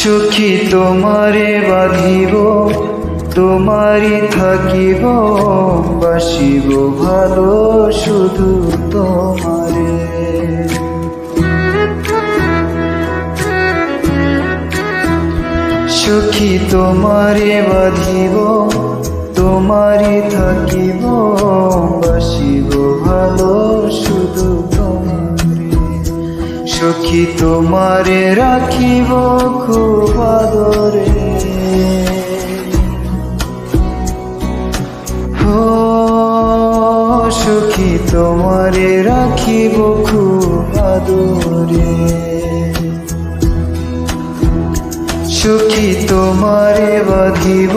সখী তোমারে বাঁধিব, তোমারই থাকিব, বাসিব ভালো শুধু তোমারে। সখী তোমারে বাঁধিব, তোমারই থাকিব, বাসিব ভালো শুধু তোমারে। সখী তোমারে রাখিব খুব আদরে, ও সখী তোমারে রাখিব খুব আদরে। সখী তোমারে বাঁধিব,